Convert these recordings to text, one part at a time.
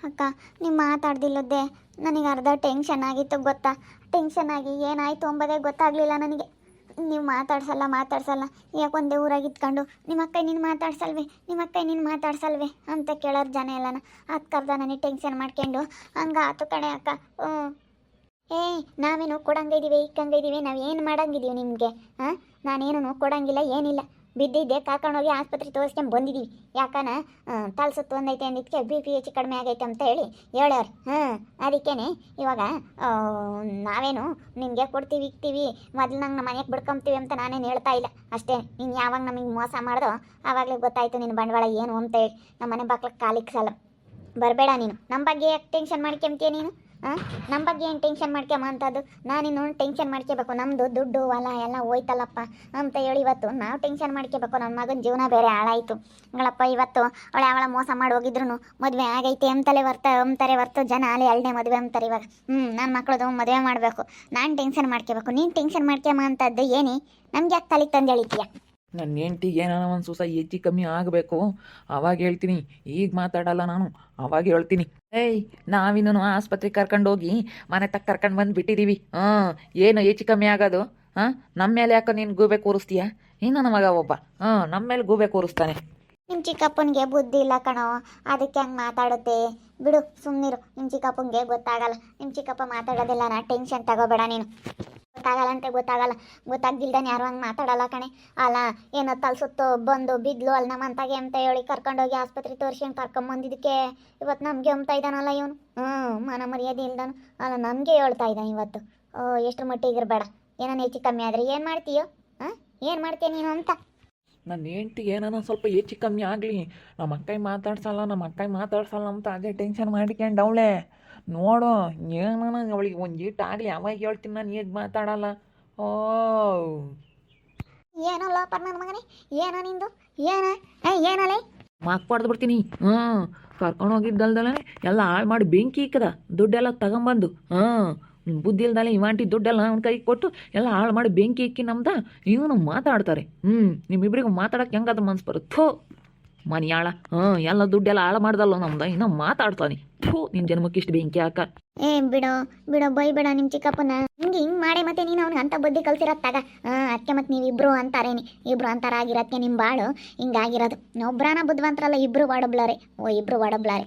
ಅಕ್ಕ ನೀವು ಮಾತಾಡ್ದಿಲ್ಲದ್ದೆ ನನಗೆ ಅರ್ಧ ಟೆನ್ಷನ್ ಆಗಿತ್ತು ಗೊತ್ತಾ. ಟೆನ್ಷನ್ ಆಗಿ ಏನಾಯಿತು ಅಂಬೋದೇ ಗೊತ್ತಾಗಲಿಲ್ಲ ನನಗೆ. ನೀವು ಮಾತಾಡ್ಸಲ್ಲ ಯಾಕೊಂದೇ ಊರಾಗಿ ಇದ್ಕೊಂಡು ನಿಮ್ಮ ಅಕ್ಕ ನೀನು ಮಾತಾಡ್ಸಲ್ವೇ ಅಂತ ಕೇಳೋರು ಜನ ಎಲ್ಲನ. ಅದು ಕರ್ದ ನನಗೆ ಟೆನ್ಷನ್ ಮಾಡ್ಕೊಂಡು ಹಂಗೆ ಆತು ಕಣೆ ಅಕ್ಕ. ನಾವೇನು ಕೊಡಂಗಿದ್ದೀವಿ ಇಕ್ಕಂಗಿದ್ದೀವಿ, ನಾವು ಏನು ಮಾಡಂಗಿದ್ದೀವಿ ನಿಮಗೆ? ನಾನೇನು ಕೊಡಂಗಿಲ್ಲ ಏನಿಲ್ಲ. ಬಿದ್ದಿದ್ದೆ ಕರ್ಕೊಂಡೋಗಿ ಆಸ್ಪತ್ರೆ ತೋರಿಸ್ಕೊಂಡು ಬಂದಿದ್ದೀವಿ. ಯಾಕನ ತಲ್ಸುತ್ತು ಒಂದೈತೆ ಅಂದಿದ್ದಕ್ಕೆ ಬಿ ಪಿ ಹೆಚ್ಚು ಕಡಿಮೆ ಆಗೈತೆ ಅಂತ ಹೇಳೋರು. ಅದಕ್ಕೇನೆ ಇವಾಗ ನಾವೇನು ನಿಮಗೆ ಕೊಡ್ತೀವಿ ಇಕ್ತೀವಿ ಮೊದಲು ನಂಗೆ ನಮ್ಮ ಮನೆಗೆ ಬಿಡ್ಕೊಂತೀವಿ ಅಂತ ನಾನೇನು ಹೇಳ್ತಾ ಇಲ್ಲ ಅಷ್ಟೇ. ನೀನು ಯಾವಾಗ ನಮಗೆ ಮೋಸ ಮಾಡ್ದೋ ಆವಾಗಲೇ ಗೊತ್ತಾಯಿತು ನಿನ್ನ ಬಂಡವಾಳ ಏನು ಅಂತ ಹೇಳಿ. ನಮ್ಮ ಮನೆ ಬಾಕ್ಲಕ್ಕೆ ಕಾಲಿಕ್ಸಲ್ಲ. ಬರಬೇಡ ನೀನು. ನಮ್ಮ ಬಗ್ಗೆ ಯಾಕೆ ಟೆನ್ಷನ್ ಮಾಡ್ಕೊಂತೀಯ ನೀನು? ನಮ್ಮ ಬಗ್ಗೆ ಏನು ಟೆನ್ಷನ್ ಮಾಡ್ಕೊಂಬಂಥದ್ದು? ನಾನಿನ್ನು ಟೆನ್ಷನ್ ಮಾಡ್ಕೋಬೇಕು. ನಮ್ಮದು ದುಡ್ಡು ಹೊಲ ಎಲ್ಲ ಹೋಯ್ತಲ್ಲಪ್ಪ ಅಂತ ಹೇಳಿ ಇವತ್ತು ನಾವು ಟೆನ್ಷನ್ ಮಾಡ್ಕೋಬೇಕು. ನನ್ನ ಮಗನ ಜೀವನ ಬೇರೆ ಹಾಳಾಯಿತು ಗಳಪ್ಪ. ಇವತ್ತು ಅವಳ ಮೋಸ ಮಾಡಿ ಹೋಗಿದ್ರು ಮದುವೆ ಆಗೈತೆ ಅಂತಾರೆ ಹೊರ್ತು ಜನ ಅಲ್ಲಿ ಎರಡನೇ ಮದುವೆ ಅಂತಾರೆ ಇವಾಗ. ನನ್ನ ಮಕ್ಕಳದು ಮದುವೆ ಮಾಡಬೇಕು, ನಾನು ಟೆನ್ಷನ್ ಮಾಡ್ಕೋಬೇಕು. ನೀನು ಟೆನ್ಷನ್ ಮಾಡ್ಕೊಂಬಂಥದ್ದು ಏನೇ? ನಮ್ಗೆ ಯಾಕೆ ತಲೆ ತಂದು ಎಳಿತೀಯ? ನನ್ನ ಹೆಂಡ್ತಿಗೆ ಏನಾರ ಒಂದು ಸ್ವಲ್ಪ ಹೆಚ್ಚು ಕಮ್ಮಿ ಆಗಬೇಕು, ಅವಾಗ ಹೇಳ್ತೀನಿ. ಈಗ ಮಾತಾಡಲ್ಲ ನಾನು, ಅವಾಗ ಹೇಳ್ತೀನಿ. ನಾವಿನ್ನು ಆಸ್ಪತ್ರೆಗೆ ಕರ್ಕೊಂಡೋಗಿ ಮನೆ ತಕ್ಕ ಕರ್ಕೊಂಡು ಬಂದು ಬಿಟ್ಟಿದ್ದೀವಿ. ಏನು ಹೆಚ್ಚು ಕಮ್ಮಿ ಆಗೋದು? ನಮ್ಮ ಮೇಲೆ ಯಾಕೋ ನೀನು ಗೂಬೆ ಕೂರಿಸ್ತೀಯ? ಇನ್ನು ನನ್ನ ಮಗ ಒಬ್ಬ ನಮ್ಮ ಮೇಲೆ ಗೂಬೆ ಕೂರಿಸ್ತಾನೆ. ನಿಮ್ಮ ಚಿಕ್ಕಪ್ಪನಿಗೆ ಬುದ್ಧಿ ಇಲ್ಲ ಕಣೋ, ಅದಕ್ಕೆ ಹಂಗೆ ಮಾತಾಡುತ್ತೆ. ಬಿಡು, ಸುಮ್ಮನಿರು. ನಿಮ್ಮ ಚಿಕ್ಕಪ್ಪನಿಗೆ ಗೊತ್ತಾಗಲ್ಲ. ನಿಮ್ಮ ಚಿಕ್ಕಪ್ಪ ಮಾತಾಡೋದಿಲ್ಲ. ನಾ ಟೆನ್ಷನ್ ತಗೋಬೇಡ ನೀನು. ಗೊತ್ತಾಗಲ್ಲ ಅಂತ ಗೊತ್ತಾಗ್ದಿಲ್ದಾನೆ ಯಾರು ಹಂಗೆ ಮಾತಾಡಲ್ಲ ಕಣೆ. ಅಲ್ಲ ಏನೋ ತಲ್ಸುತ್ತು ಬಂದು ಬಿದ್ಲು ಅಲ್ಲಿ ನಮ್ಮಂತಾಗೆ ಅಂತ ಹೇಳಿ ಕರ್ಕೊಂಡೋಗಿ ಆಸ್ಪತ್ರೆ ತೋರಿಸ್ಕೊಂಡು ಕರ್ಕೊಂಬಂದಿದ್ದಕ್ಕೆ ಇವತ್ತು ನಮಗೆ ಅಂಬ್ತಾ ಇದ್ದಾನಲ್ಲ ಇವನು. ಮನ ಮರ್ಯಾದೆ ಇಲ್ದಾನು ಅಲ್ಲ, ನಮಗೆ ಹೇಳ್ತಾ ಇದ್ದಾನೆ ಇವತ್ತು. ಎಷ್ಟರ ಮಟ್ಟಿಗೆ ಇರಬೇಡ. ಏನೋ ಹೆಚ್ಚು ಕಮ್ಮಿ ಆದರೆ ಏನು ಮಾಡ್ತೀಯೋ? ಏನು ಮಾಡ್ತೀಯ ನೀನು ಅಂತ? ನನ್ನ ಹೆಂಡ್ತಿಗೆ ಏನಾನ ಸ್ವಲ್ಪ ಹೆಚ್ಚು ಕಮ್ಮಿ ಆಗಲಿ, ನಮ್ಮ ಅಕ್ಕಯ್ಯ ಮಾತಾಡ್ಸಲ್ಲ ಅಂತ ಅದೇ ಟೆನ್ಷನ್ ಮಾಡ್ಕೊಂಡು ಅವಳೆ. ನೋಡು ಏನಾನ ಅವಳಿಗೆ ಒಂದು ಈಟ್ ಆಗಲಿ ಅವಾಗ ಹೇಳ್ತೀನಿ. ನಾನು ಈಗ ಮಾತಾಡಲ್ಲ. ಏನೋ ಲೋಪರ್ ನನ್ನ ಮಗನೇ, ಏನೋ ನಿಂದು? ಏನಲ್ಲೇ ಮಾಕ್ಬಾರ್ದು ಬಿಡ್ತೀನಿ. ಕರ್ಕೊಂಡು ಹೋಗಿದ್ದಲ್ದಲ್ಲ ಎಲ್ಲ ಹಾಳು ಮಾಡಿ ಬೆಂಕಿ ಇಕ್ಕದ ದುಡ್ಡೆಲ್ಲ ತಗೊಂಬಂದು. ಬುದ್ಧಿ ಇಲ್ದಲ್ಲ ಇವಾಂಟಿ ದುಡ್ಡೆಲ್ಲ ಅವ್ನ ಕೈಗೆ ಕೊಟ್ಟು ಎಲ್ಲ ಹಾಳು ಮಾಡಿ ಬೆಂಕಿ ಇಕ್ಕಿ ನಮ್ದ ಇವನು ಮಾತಾಡ್ತಾರೆ. ನಿಮ್ಮಿಬ್ಬರಿಗೂ ಮಾತಾಡೋಕೆ ಹೆಂಗಾದ್ರೂ ಮನ್ಸು ಬರುತ್ತೆ. ಮನಿಯಾಳ ಎಲ್ಲ ದುಡ್ಡೆಲ್ಲ ಹಾಳು ಮಾಡ್ದಲ್ಲ ನಮ್ದು, ಇನ್ನೂ ಮಾತಾಡ್ತಾನೆ. ನಿನ್ನ ಜನ್ಮಕ್ಕೆ ಇಷ್ಟು ಬೆಂಕಿ ಹಾಕ. ಬಿಡೋ ಬೈಬೇಡ ನಿಮ್ಮ ಚಿಕ್ಕಪ್ಪನ. ಹಿಂಗೆ ಮಾಡೇ ಮತ್ತೆ ನೀನು ಅವ್ನಿಗೆ ಅಂತ ಬುದ್ಧಿ ಕಲ್ಸಿರತ್ತಾಗ. ಅದಕ್ಕೆ ಮತ್ತೆ ನೀವಿಬ್ರು ಅಂತಾರೇನಿ, ಇಬ್ರು ಅಂತಾರಾಗಿರೋದಕ್ಕೆ ನಿಮ್ಮ ಬಾಳು ಹಿಂಗಾಗಿರೋದು. ಒಬ್ರಾನ ಬುದ್ಧಿವಂತರಲ್ಲ, ಇಬ್ರು ವಾಡಬ್ಲಾರೆ. ಇಬ್ರು ವಾಡಬ್ಲಾರೆ.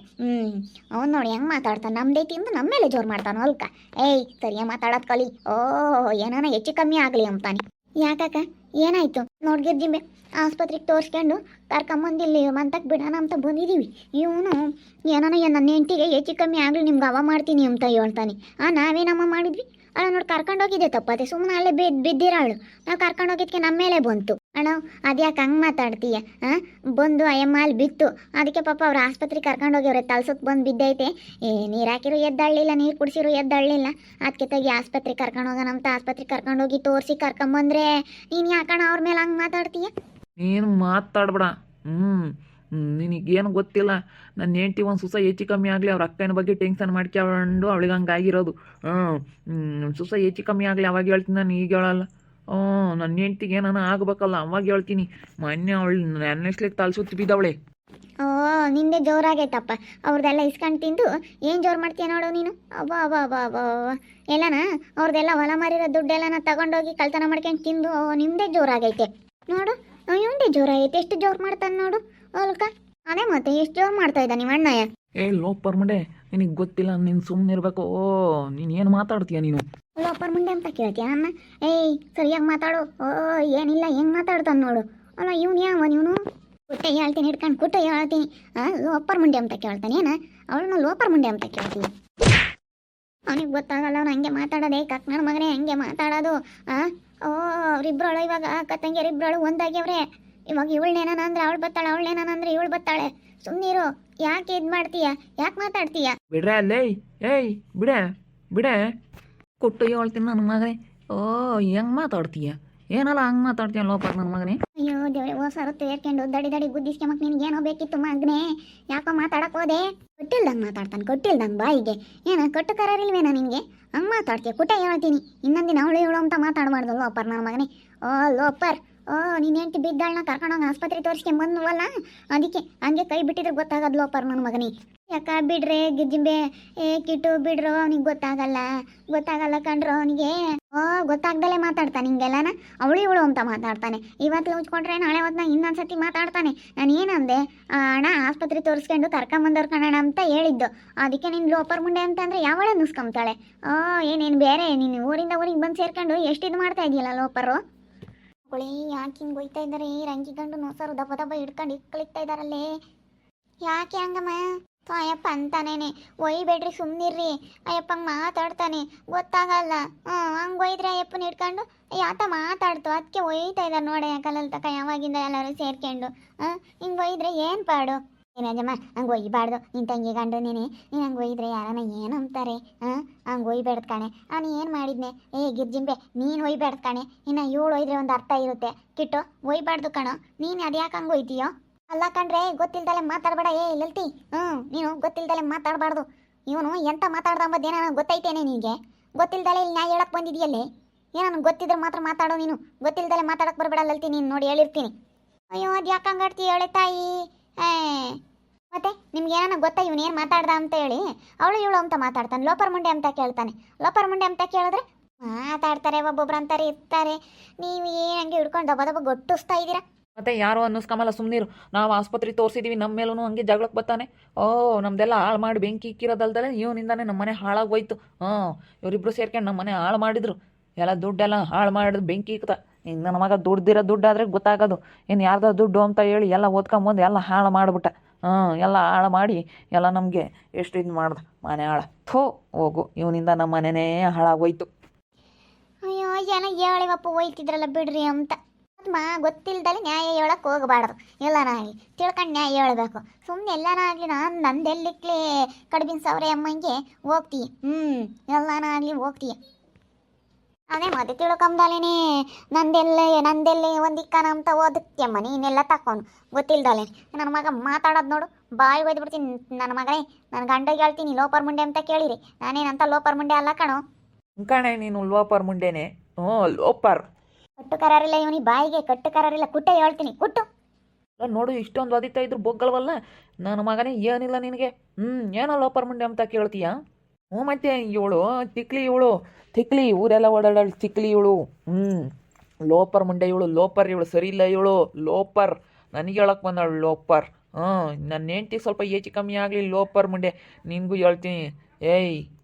ಅವ್ನು ನೋಡಿ ಹೆಂಗೆ ಮಾತಾಡ್ತಾನೆ. ನಮ್ದೇ ತಿಂದು ನಮ್ಮ ಮೇಲೆ ಜೋರು ಮಾಡ್ತಾನೆ ಅಲ್ಕ. ಸರಿಯಾಗಿ ಮಾತಾಡೋದು ಕಲಿ. ಏನಾನ ಹೆಚ್ಚು ಕಮ್ಮಿ ಆಗಲಿ ಅಂತಾನೆ. ಯಾಕಕ್ಕ ಏನಾಯ್ತು? ನೋಡ್ಗಿರ್ಜಿಂಬೆ ಆಸ್ಪತ್ರೆಗೆ ತೋರಿಸ್ಕೊಂಡು ಕರ್ಕೊಂಬಂದಿಲ್ಲಿ ಮಂತಕ್ಕೆ ಬಿಡೋಣ ಅಂತ ಬಂದಿದ್ದೀವಿ. ಇವನು ಏನಾನ ನನ್ನ ಹೆಂಡ್ತಿಗೆ ಹೆಚ್ಚು ಕಮ್ಮಿ ಆಗಲಿ ನಿಮ್ಗೆ ಅವ ಮಾಡ್ತೀನಿ ಅಂತ ಹೇಳ್ತಾನೆ. ನಾವೇನಮ್ಮ ಮಾಡಿದ್ವಿ? ಅಲ್ಲ ನೋಡಿ, ಕರ್ಕೊಂಡೋಗಿದ್ದೆ ತಪ್ಪತ್ತೆ. ಸುಮ್ಮನೆ ಅಲ್ಲೇ ಬಿದ್ದಿರಾಳು. ನಾವು ಕರ್ಕೊಂಡೋಗಿದ್ದಕ್ಕೆ ನಮ್ಮ ಮೇಲೆ ಬಂತು. ಅಣ್ಣ ಅದ್ಯಾಕೆ ಹಂಗೆ ಮಾತಾಡ್ತೀಯ? ಬಂದು ಅಯ್ಯಮ್ಮ ಅಲ್ಲಿ ಬಿತ್ತು. ಅದಕ್ಕೆ ಪಾಪ ಅವ್ರು ಆಸ್ಪತ್ರೆಗೆ ಕರ್ಕೊಂಡೋಗಿವ್ರೆ. ತಲ್ಸಕ್ಕೆ ಬಂದು ಬಿದ್ದೈತೆ. ನೀರು ಹಾಕಿರೋ ಎದ್ದಾಳಲಿಲ್ಲ, ನೀರು ಕುಡಿಸಿರೋ ಎದ್ದಾಳಲಿಲ್ಲ. ಅದಕ್ಕೆ ತೆಗಿ ಆಸ್ಪತ್ರೆಗೆ ಕರ್ಕೊಂಡೋಗೋಣ ಅಂತ ಆಸ್ಪತ್ರೆಗೆ ಕರ್ಕೊಂಡೋಗಿ ತೋರಿಸಿ ಕರ್ಕೊಂಬಂದ್ರೆ ನೀನು ಯಾಕಣ ಅವ್ರ ಮೇಲೆ ಹಂಗೆ ಮಾತಾಡ್ತೀಯ? ನೀನು ಮಾತಾಡ್ಬೇಡ. ನಿನಗೇನು ಗೊತ್ತಿಲ್ಲ. ನನ್ನ ಹೆಂಡ್ತಿ ಒಂದು ಸುಸ ಹೆಚ್ಚು ಕಮ್ಮಿ ಆಗಲಿ ಅವ್ರ ಅಕ್ಕನ ಬಗ್ಗೆ ಟೆನ್ಷನ್ ಮಾಡ್ಕೊಂಡು ಅವಳಿಗೆ ಹಂಗೆ ಆಗಿರೋದು. ಸುಸ ಹೆಚ್ಚು ಕಮ್ಮಿ ಆಗಲಿ ಅವಾಗ ಹೇಳ್ತೀನಿ, ನಾನು ಈಗ ಹೇಳಲ್ಲ. ನನ್ನ ಹೆಂಡ್ತಿಗೆ ಏನಾನ ಆಗಬೇಕಲ್ಲ ಅವಾಗ ಹೇಳ್ತೀನಿ. ಮೊನ್ನೆ ಅವಳು ನೆನ್ನೆಸ್ಲಿಕ್ಕೆ ತಲ್ಸುತ್ತಿ ಬಿದ್ದವಳೆ. ನಿಂದೆ ಜೋರಾಗೈತಪ್ಪ. ಅವ್ರದ್ದೆಲ್ಲ ಇಸ್ಕೊಂಡು ತಿಂದು ಏನು ಜೋರು ಮಾಡ್ತೀಯ ನೋಡು ನೀನು. ಎಲ್ಲನ ಅವ್ರದ್ದೆಲ್ಲ ಹೊಲ ಮಾರಿರೋ ದುಡ್ಡೆಲ್ಲನ ತಗೊಂಡೋಗಿ ಕಳ್ತನ ಮಾಡ್ಕೊಂಡು ತಿಂದು ನಿಮ್ಮದೇ ಜೋರಾಗೈತೆ ನೋಡು. ಇವಂದೇ ಜೋರಾಗೈತೆ. ಎಷ್ಟು ಜೋರು ಮಾಡ್ತಾನೆ ನೋಡು ಅಲ್ಕ. ಅದೇ ಮತ್ತೆ ಎಷ್ಟು ಜೋರು ಮಾಡ್ತಾ ಇದ್ದ ನಿಮ್ಮ ಅಣ್ಣಯ್ಯ. ಲೋಪರ್ ಮುಂಡೆ, ನಿನಗೆ ಗೊತ್ತಿಲ್ಲ. ನೀನು ಸುಮ್ಮನೆ ಇರಬೇಕು. ನೀನು ಏನು ಮಾತಾಡ್ತೀಯ ನೀನು? ಲೋಪರ್ ಮುಂಡೆ ಅಂತ ಕೇಳ್ತೀಯ ನನ್ನ? ಸರಿಯಾಗಿ ಮಾತಾಡು. ಏನಿಲ್ಲ ಹೆಂಗೆ ಮಾತಾಡ್ತಾನೆ ನೋಡು. ಅಲ್ಲ ಇವನು ಕುಟ್ಟೆ ಹೇಳ್ತೀನಿ, ಹಿಡ್ಕೊಂಡು ಕುಟ್ಟೆ ಹೇಳ್ತೀನಿ. ಲೋಪರ್ ಮುಂಡೆ ಅಂತ ಕೇಳ್ತಾನೆ. ಅವಳನ್ನ ಲೋಪರ್ ಮುಂಡೆ ಅಂತ ಕೇಳ್ತೀನಿ. ಅವನಿಗೆ ಗೊತ್ತಾಗಲ್ಲ. ಅವ್ನು ಹಂಗೆ ಮಾತಾಡೋದೇ ಕಕ್ನಳ ಮಗನೇ, ಹಂಗೆ ಮಾತಾಡೋದು. ಅವ್ರಿಬ್ರಳು ಇವಾಗ ಅಕ್ಕ ತಂಗಿಯರಿಬ್ರಳು ಒಂದಾಗ್ಯವ್ರೆ. ಇವಾಗ ಇವಳನ್ನೇನ ಅಂದ್ರೆ ಅವಳು ಬತ್ತಾಳೆ, ಅವಳನ್ನೇನ ಅಂದ್ರೆ ಇವಳು ಬತ್ತಾಳೆ. ಸುಮ್ಮನಿರು. ಯಾಕೆ ಇದು ಮಾಡ್ತೀಯ? ಯಾಕೆ ಮಾತಾಡ್ತೀಯ? ಬಿಡ್ರೆ ಅಲ್ಲೇ. ಬಿಡೆ ಕೊಟ್ಟು ಹೇಳ್ತೀನಿ ನನ್ನ ಮಗನೇ. ಹೆಂಗೆ ಮಾತಾಡ್ತೀಯ? ಏನಲ್ಲ ಹಂಗೆ ಮಾತಾಡ್ತೀಯ ಲೋಪರ್ ನನ್ನ ಮಗನೇ. ಅಯ್ಯೋ ದೇವ್ರೆ, ಸರತ್ತು ಏರ್ಕೊಂಡು ದಡಿ ಗುದ್ದಿಸ್ಕೊಂಬಕ್ ನಿನ್ಗೆ ಏನೋ ಬೇಕಿತ್ತು ಮಗನೇ. ಯಾಕೋ ಮಾತಾಡಕ್ ಹೋದೆ? ಕೊಟ್ಟಿಲ್ದಂಗೆ ಮಾತಾಡ್ತಾನೆ, ಕೊಟ್ಟಿಲ್ದಂಗೆ ಬಾಯಿಗೆ. ಕೊಟ್ಟು ಕರಾರಿಲ್ವೇನೋ ನಿನಗೆ? ಹಂಗೆ ಮಾತಾಡ್ತೀಯ? ಕುಟೆ ಹೇಳ್ತೀನಿ. ಇನ್ನೊಂದಿನ ಅವಳು ಅಂತ ಮಾತಾಡಬಾರ್ದು ಲೋಪರ್ ನನ್ನ ಮಗನೇ. ಲೋಪರ್ ನೀನು ಹೆಂಡ್ತಿ ಬಿದ್ದಾಳನ್ನ ಕರ್ಕೊಂಡೋಗಿ ಆಸ್ಪತ್ರೆ ತೋರಿಸ್ಕೆ ಬಂದ್ವಲ್ಲ, ಅದಕ್ಕೆ ಹಂಗೆ ಕೈ ಬಿಟ್ಟಿದ್ರೆ ಗೊತ್ತಾಗದ್ ಲೋಪರ್ ನನ್ನ ಮಗನಿ. ಯಾಕ ಬಿಡ್ರೆ ಗಿಜ್ಜಿಂಬೆ, ಕಿಟ್ಟು ಬಿಡ್ರೋ, ಅವನಿಗೆ ಗೊತ್ತಾಗಲ್ಲ ಕಣ್ರೋ ಅವನಿಗೆ. ಗೊತ್ತಾಗ್ದಲೇ ಮಾತಾಡ್ತಾನೆ ಹಿಂಗೆಲ್ಲನ, ಇವಳು ಅಂತ ಮಾತಾಡ್ತಾನೆ. ಇವತ್ತು ಉಚ್ಕೊಂಡ್ರೆ ನಾಳೆ ಹೊತ್ನಾಗ ಇನ್ನೊಂದ್ಸತಿ ಮಾತಾಡ್ತಾನೆ. ನಾನು ಏನಂದೆ, ಅಣ್ಣ ಆಸ್ಪತ್ರೆ ತೋರಿಸ್ಕೊಂಡು ಕರ್ಕೊಂಬಂದವ್ರು ಕಣಣ ಅಂತ ಹೇಳಿದ್ದು, ಅದಕ್ಕೆ ನೀನು ಲೋಪರ್ ಮುಂಡೆ ಅಂತಂದ್ರೆ ಯಾವಳ ನುಸ್ಕೊಂತಾಳೆ. ಏನೇನು ಬೇರೆ ನೀನು ಊರಿಂದ ಊರಿಗೆ ಬಂದು ಸೇರ್ಕೊಂಡು ಎಷ್ಟು ಇದು ಮಾಡ್ತಾ ಇದೆಯಲ್ಲ ಲೋಪರು. ಯಾಕೆ ಹಿಂಗೆ ಹೋಯ್ತಾ ಇದ್ದಾರೆ, ರಂಗಿ ಗಂಡು ನೋಸರು ದಬ್ಬ ದಬ್ಬ ಹಿಡ್ಕೊಂಡು ಇಕ್ಕಳಿಕ್ತಾ ಇದ್ದಾರಲ್ಲೇ, ಯಾಕೆ ಹಂಗಮ್ಮ? ಅಯ್ಯಪ್ಪ ಅಂತಾನೇನೆ, ಒಯ್ಬೇಡ್ರಿ ಸುಮ್ಮನಿರ್ರಿ, ಅಯ್ಯಪ್ಪಂಗೆ ಮಾತಾಡ್ತಾನೆ ಗೊತ್ತಾಗಲ್ಲ. ಹಂಗೆ ಒಯ್ದ್ರೆ ಅಯ್ಯಪ್ಪನ ಹಿಡ್ಕೊಂಡು ಯಾತ ಮಾತಾಡ್ತು, ಅದಕ್ಕೆ ಒಯ್ತಾ ಇದ್ದಾರೆ ನೋಡಿ ಕಲ್ಲಲ್ಲಿ ತಕ ಯಾವಾಗಿಂದ ಎಲ್ಲರೂ ಸೇರ್ಕೊಂಡು. ಹಿಂಗೆ ಒಯ್ದ್ರೆ ಏನು ಪಾಡು ಏನಜಮ್ಮ, ಹಂಗೆ ಒಯ್ಬಾರ್ದು. ನಿನ್ನ ತಂಗಿ ಗಂಡು ನೀನು ಹಂಗೆ ಒಯ್ದ್ರೆ ಯಾರನ್ನ ಏನಂತಾರೆ? ಹಂಗೆ ಒಯ್ಬೇಡ್ದು ಕಣೆ. ಅವನು ಏನು ಮಾಡಿದ್ನೆ? ಗಿರ್ಜಿಂಬೆ ನೀನು ಒಯ್ಬೇಡ್ದು ಕಣೆ. ಇನ್ನು ಇವಳು ಒಯ್ದ್ರೆ ಒಂದು ಅರ್ಥ ಇರುತ್ತೆ. ಕಿಟ್ಟು ಒಯ್ಬಾರ್ದು ಕಣೋ, ನೀನು ಅದು ಯಾಕೆ ಹಂಗೆ ಒಯ್ತೀಯೋ? ಅಲ್ಲ ಕಣ್ರೆ, ಗೊತ್ತಿಲ್ದಲೆ ಮಾತಾಡಬೇಡ. ಲಲ್ತಿ, ನೀನು ಗೊತ್ತಿಲ್ದಲೆ ಮಾತಾಡಬಾರ್ದು. ಇವನು ಎಂತ ಮಾತಾಡ್ದ ಅಂಬದೇನ ಗೊತ್ತೈತೇನೆ ನಿನಗೆ? ಗೊತ್ತಿಲ್ದಲೆ ಇಲ್ಲಿ ನ್ಯಾಯ ಹೇಳಕ್ಕೆ ಬಂದಿದೆಯಲ್ಲೇ. ಏನೋ ಗೊತ್ತಿದ್ರೆ ಮಾತ್ರ ಮಾತಾಡೋ ನೀನು, ಗೊತ್ತಿಲ್ದಲೆ ಮಾತಾಡಕ್ಕೆ ಬರಬೇಡ ಲಲ್ತಿ. ನೀನು ನೋಡಿ ಹೇಳಿರ್ತೀನಿ. ಅಯ್ಯೋ ಅದು ಯಾಕೆ ಹಂಗಾಡ್ತಿ ಹೇಳೆ ತಾಯಿ? ಮತ್ತೆ ನಿಮ್ಗೆ ಏನಾನ ಗೊತ್ತಾ ಇವನು ಏನು ಮಾತಾಡ್ದ ಅಂತ ಹೇಳಿ? ಅವಳು ಇವಳು ಅಂತ ಮಾತಾಡ್ತಾನೆ, ಲೋಪರ್ ಮುಂಡೆ ಅಂತ ಕೇಳ್ತಾನೆ. ಲೋಪರ್ ಮುಂಡೆ ಅಂತ ಕೇಳಿದ್ರೆ ಮಾತಾಡ್ತಾರೆ, ಒಬ್ಬೊಬ್ರು ಅಂತಾರೆ ಇರ್ತಾರೆ. ನೀವು ಹಂಗೆ ಹಿಡ್ಕೊಂಡು ದಬ್ಬ ದಬ್ಬ ಗೊಟ್ಟಿಸ್ತಾ ಇದ್ದೀರಾ. ಮತ್ತೆ ಯಾರು ಅನ್ನಿಸ್ಕಮಲ್ಲ, ಸುಮ್ಮನಿರು. ನಾವು ಆಸ್ಪತ್ರೆ ತೋರಿಸಿದ್ದೀವಿ, ನಮ್ಮ ಮೇಲೂ ಹಂಗೆ ಜಗಳಕ್ಕೆ ಬರ್ತಾನೆ. ನಮ್ದೆಲ್ಲ ಹಾಳು ಮಾಡಿ ಬೆಂಕಿ ಇಕ್ಕಿರೋದಲ್ದಲೆ ಇವನಿಂದಾನೆ ನಮ್ಮ ಮನೆ ಹಾಳಾಗೋಯ್ತು. ಇವರಿಬ್ರು ಸೇರ್ಕೊಂಡು ನಮ್ಮ ಮನೆ ಹಾಳು ಮಾಡಿದ್ರು. ಎಲ್ಲ ದುಡ್ಡೆಲ್ಲ ಹಾಳು ಮಾಡಿದ್ರು, ಬೆಂಕಿ ಇಕ್ತ. ಇನ್ನು ನನ್ನ ಮಗ ದುಡ್ಡಾದ್ರೆ ಗೊತ್ತಾಗೋದು. ಇನ್ನು ಯಾರ್ದೋ ದುಡ್ಡು ಅಂತ ಹೇಳಿ ಎಲ್ಲ ಓದ್ಕೊಂಬಂದು ಎಲ್ಲ ಹಾಳು ಮಾಡಿಬಿಟ್ಟ. ಎಲ್ಲ ಹಾಳು ಮಾಡಿ ಎಲ್ಲ ನಮಗೆ ಎಷ್ಟು ಇದು ಮಾಡ್ದೆ, ಮನೆ ಹಾಳು. ಹೋಗು, ಇವನಿಂದ ನಮ್ಮ ಮನೆನೇ ಹಾಳಾಗೋಯ್ತು. ಅಯ್ಯೋ ಜನ ಹೇಳಿವಪ್ಪ ಹೋಯ್ತಿದ್ರಲ್ಲ ಬಿಡ್ರಿ ಅಂತ. ಗೊತ್ತಿಲ್ದಲ್ಲಿ ನ್ಯಾಯ ಹೇಳಕ್ಕೆ ಹೋಗಬಾರ್ದು. ಎಲ್ಲನಾಗಲಿ ತಿಳ್ಕೊಂಡು ನ್ಯಾಯ ಹೇಳಬೇಕು. ಸುಮ್ಮನೆ ಎಲ್ಲನಾಗಲಿ ನಂದೆಲ್ಲಿಕ್ಲಿ ಕಡ್ಬಿನ ಸವರೆ ಅಮ್ಮಂಗೆ ಹೋಗ್ತೀಯ. ಎಲ್ಲನಾಗಲಿ ಹೋಗ್ತೀಯ. ಅದೇ ಮತ್ತೆ ತಿಳ್ಕೊಂಬಲೇನೆ ನಂದೆಲ್ಲೇ ಒಂದಿಕ್ಕನ ಅಂತ ಓದಕ್ಕೆಮ್ಮ ನೀನೆಲ್ಲ ತಕೊಂಡು ಗೊತ್ತಿಲ್ದಲೆ. ನನ್ನ ಮಗ ಮಾತಾಡೋದು ನೋಡು, ಬಾಯಿ ಒಯ್ದುಬಿಡ್ತೀನಿ ನನ್ನ ಮಗನೇ. ನನ್ನ ಗಂಡಗೆ ಹೇಳ್ತೀನಿ ಲೋಪರ್ ಮುಂಡೆ ಅಂತ ಕೇಳಿರಿ. ನಾನೇನಂತ ಲೋಪರ್ ಮುಂಡೆ ಅಲ್ಲ ಕಣೋ. ಕಣೆ ನೀನು ಲೋಪರ್ ಮುಂಡೆನೆ. ಲೋಪರ್ ಕಟ್ಟು ಕರಾರಿಲ್ಲ ಇವನಿಗೆ, ಬಾಯಿಗೆ ಕಟ್ಟು ಕರಾರಿಲ್ಲ. ಕುಟ್ಟೆ ಹೇಳ್ತೀನಿ, ಕುಟ್ಟು. ನೋಡು ಇಷ್ಟೊಂದು ಒದಿತಾ ಇದ್ರು ಬೊಗ್ಗಳವಲ್ಲ ನನ್ನ ಮಗನೇ. ಏನಿಲ್ಲ ನಿನಗೆ. ಏನೋ ಲೋಪರ್ ಮುಂಡೆ ಅಂತ ಕೇಳ್ತೀಯ? ಮತ್ತೆ ಇವಳು ತಿಕ್ಲಿ ಊರೆಲ್ಲ ಓಡಾಡಳು ತಿಕ್ಲಿ ಇವಳು. ಲೋಪರ್ ಮುಂಡೆ ಇವಳು, ಲೋಪರ್ ಇವಳು. ಸರಿ ಇಲ್ಲ ಇವಳು ಲೋಪರ್. ನನಗೆ ಹೇಳಕ್ಕೆ ಬಂದಳು ಲೋಪರ್. ನನ್ನ ಹೆಂಡ್ತಿಗೆ ಸ್ವಲ್ಪ ಹೆಚ್ಚು ಕಮ್ಮಿ ಆಗಲಿ ಲೋಪರ್ ಮುಂಡೆ. ನಿನಗೂ ಹೇಳ್ತೀನಿ.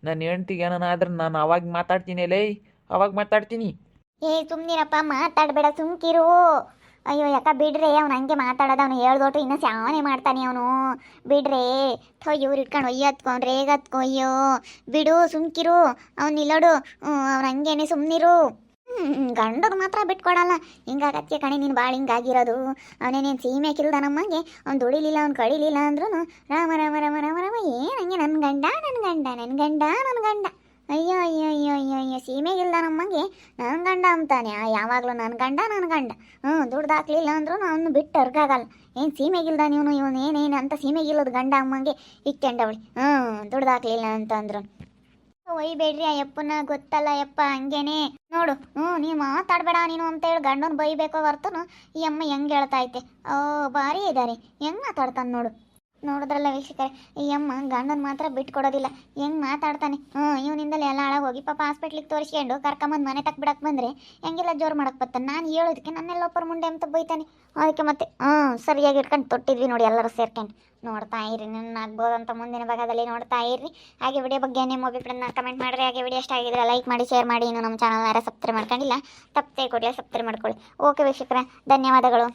ನನ್ನ ಹೆಂಡ್ತಿಗೆ ಏನಾದ್ರೆ ನಾನು ಅವಾಗ ಮಾತಾಡ್ತೀನಿ. ಅವಾಗ ಮಾತಾಡ್ತೀನಿ. ಸುಮ್ನಿರಪ್ಪ, ಮಾತಾಡಬೇಡ, ಸುಮ್ಕಿರು. ಅಯ್ಯೋ ಯಾಕ ಬಿಡ್ರಿ, ಅವ್ನು ಹಂಗೆ ಮಾತಾಡೋದು. ಅವನು ಹೇಳ್ದೋಟು ಇನ್ನೂ ಸಾವನೆ ಮಾಡ್ತಾನೆ ಅವನು. ಬಿಡ್ರಿ, ಇವ್ರು ಇಟ್ಕೊಂಡು ಒಯ್ಯತ್ಕೊಂಡ್ರೆ ಹೇಗತ್ಕೊ. ಅಯ್ಯೋ ಬಿಡು, ಸುಮ್ಕಿರು. ಅವ್ನು ನಿಲ್ಲೋಡು, ಅವ್ನು ಹಂಗೇನೆ, ಸುಮ್ಮನಿರು. ಗಂಡದು ಮಾತ್ರ ಬಿಟ್ಕೊಡಲ್ಲ. ಹಿಂಗಾಗತ್ತೆ ಕಣೆ ನೀನು ಭಾಳ ಹಿಂಗಾಗಿರೋದು. ಅವನೇನೇನು ಸೀಮೆ ಕಿಲ್ದ ನಮ್ಮಂಗೆ. ಅವ್ನು ದುಡಿಲಿಲ್ಲ, ಅವ್ನು ಕಡಿಲಿಲ್ಲ ಅಂದ್ರೂ ರಾಮ ರಾಮ ರಾಮ ರಾಮ ರಾಮ ಏನಂಗೆ ನನ್ನ ಗಂಡ. ಅಯ್ಯೋ ಸೀಮೆಗಿಲ್ದ ನಮ್ಮಂಗೆ ನನ್ನ ಗಂಡ ಅಂತಾನೆ. ಯಾವಾಗಲೂ ನನ್ನ ಗಂಡ. ದುಡ್ದು ಹಾಕ್ಲಿಲ್ಲ ಅಂದ್ರೂ ಅವನು ಬಿಟ್ಟು ಹೊರ್ಗಾಗಲ್ಲ. ಏನು ಸೀಮೆಗಿಲ್ದ ಇವನು ಏನೇನು ಅಂತ ಸೀಮೆಗಿಲ್ಲದ ಗಂಡ ಅಮ್ಮಂಗೆ ಇಕ್ಕೊಂಡವಳಿ. ದುಡ್ದು ಹಾಕ್ಲಿಲ್ಲ ಅಂತಂದ್ರು ಒಯ್ಬೇಡ್ರಿ. ಆ ಯಪ್ಪನ ಗೊತ್ತಲ್ಲ ಯಪ್ಪ ಹಂಗೇನೆ ನೋಡು. ನೀನು ಮಾತಾಡಬೇಡ ನೀನು ಅಂತ ಹೇಳಿ ಗಂಡನ ಬೈಬೇಕೋ ಹೊರ್ತನು ಈ ಅಮ್ಮ ಹೆಂಗೆ ಹೇಳ್ತಾ ಐತೆ. ಭಾರಿ ಇದ್ದಾರೆ, ಹೆಂಗೆ ಮಾತಾಡ್ತಾನೆ ನೋಡು. ನೋಡಿದ್ರಲ್ಲ ವೀಕ್ಷಕರೇ, ಈ ಅಮ್ಮ ಗಂಡನ ಮಾತ್ರ ಬಿಟ್ಕೊಡೋದಿಲ್ಲ. ಹೆಂಗೆ ಮಾತಾಡ್ತಾನೆ. ಇವನಿಂದಲೇ ಎಲ್ಲ ಹಾಳಾಗೋಗಿ ಪಾಪ ಹಾಸ್ಪಿಟ್ಲಿಗೆ ತೋರಿಸ್ಕೊಂಡು ಕರ್ಕೊಂಬಂದು ಮನೆ ತಕ್ಕ ಬಿಡಕ್ಕೆ ಬಂದರೆ ಹೆಂಗೆಲ್ಲ ಜೋರು ಮಾಡಕ್ಕೆ ಬರ್ತಾನೆ. ನಾನು ಹೇಳೋದಕ್ಕೆ ನನ್ನೆಲ್ಲ ಲೋಪರ್ ಮುಂಡೆ ಅಂತ ಬೈತಾನೆ. ಅದಕ್ಕೆ ಮತ್ತೆ ಸರಿಯಾಗಿ ಇಟ್ಕೊಂಡು ತೊಟ್ಟಿದ್ವಿ ನೋಡಿ ಎಲ್ಲರೂ ಸೇರ್ಕೊಂಡು. ನೋಡ್ತಾ ಇರಿ, ನನ್ನ ಆಗ್ಬೋದಂತ ಮುಂದಿನ ಭಾಗದಲ್ಲಿ ನೋಡ್ತಾ ಇರ್ರಿ. ಹಾಗೆ ವಿಡಿಯೋ ಬಗ್ಗೆ ನಿಮ್ಮ ಅಭಿಪ್ರಾಯನ ಕಮೆಂಟ್ ಮಾಡಿರಿ. ಹಾಗೆ ವಿಡಿಯೋ ಇಷ್ಟ ಆಗಿದ್ರೆ ಲೈಕ್ ಮಾಡಿ, ಶೇರ್ ಮಾಡಿ. ಇನ್ನು ನಮ್ಮ ಚಾನಲ್ ಯಾರು ಸಬ್ಸ್ಕ್ರೈಬ್ ಮಾಡ್ಕೊಂಡಿಲ್ಲ, ತಪ್ಪದೆ ಕೊಡಲಿ ಸಬ್ಸ್ಕ್ರೈಬ್ ಮಾಡ್ಕೊಳ್ಳಿ. ಓಕೆ ವೀಕ್ಷಕರೇ, ಧನ್ಯವಾದಗಳು.